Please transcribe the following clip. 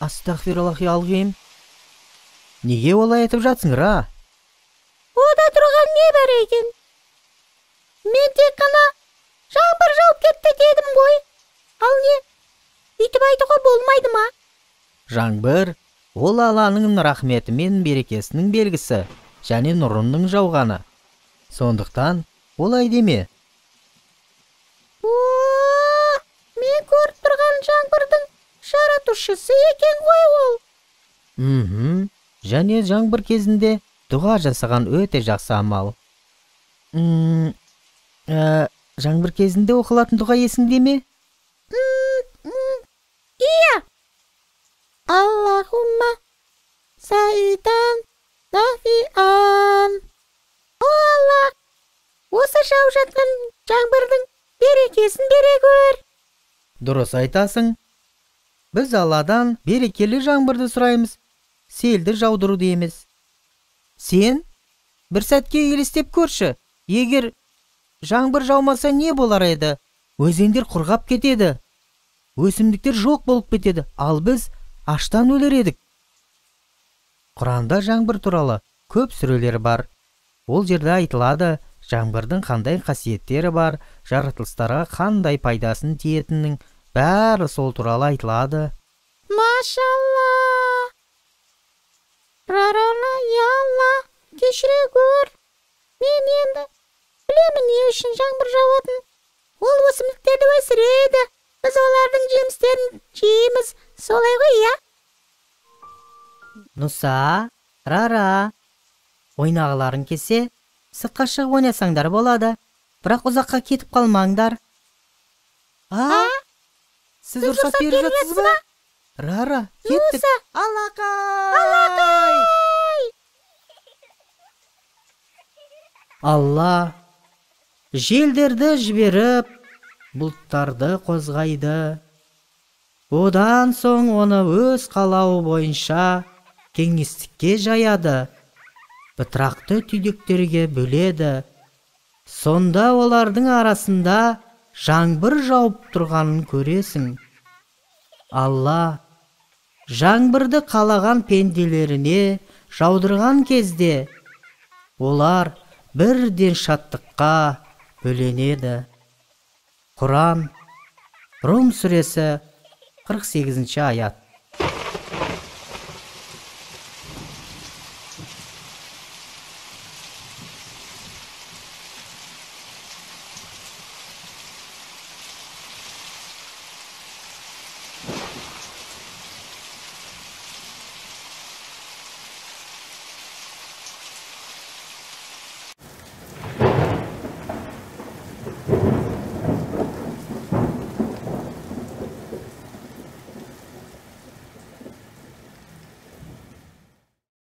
Астағфируллахи-алғим. Неге олай айтып жатсыңдар, а? Ода тұрған не бар екен? Мен тек қана жаңбыр жауып кетті дедім ғой. Ал не? Үйтіп айтуға болмайды ма? Жаңбыр ол Алланың рахметі мен берекесінің белгісі, және нұрының жауғаны. Сондықтан олай деме. Мен көріп тұрған жаңбырдың жаратушысы екен ғой ол. Және жаңбыр кезінде дұға жасаған өте жақсы амал. Жаңбыр кезінде оқылатын дұға есіңде ме? Iya. Allahumma saidan nafi'an. О Алла, осы жауып жатқан жаңбырдың берекесін бере көр. Дұрыс айтасың. Біз Алладан берекелі жаңбырды сұраймыз, селді жаудыруды емес. Сен бір сәтке елестеп көрші. Егер жаңбыр жаумаса не болар еді? Өзендер құрғап кетеді. Өсімдіктер жоқ болып кетеді, ал біз аштан өлер едік. Құранда жаңбыр туралы көп сүрелер бар. Ол жерде айтылады, жаңбырдың қандай қасиеттері бар, жаратылыстарға қандай пайдасын тиетінінің бәрі сол туралы айтылады. Машалла. Рарана, я Алла, кешіре көр. Мен енді білемін не үшін жаңбыр жауатын. Ол өсімдіктерді өсіреді. Біз олардың жемістерін жейміз. Солай ғой, я? Нұса, Рара, ойнағыларын кесе, сыртқа шығып ойнасаңдар болады. Бірақ ұзаққа кетіп қалмаңдар. Сіз рұқсат беріп жатсыз ба? Рара, кеттік. Аллақай! Алла желдерді жіберіп, бұлттарды қозғайды. Одан соң оны өз қалауы бойынша кеңістікке жаяды. Бытырақты түйдектерге бөледі. Сонда олардың арасында жаңбыр жауып тұрғанын көресің. Алла жаңбырды қалаған пенделеріне жаудырған кезде олар бірден шаттыққа бөленеді. Құран, Рум сүресі 48-ші аят.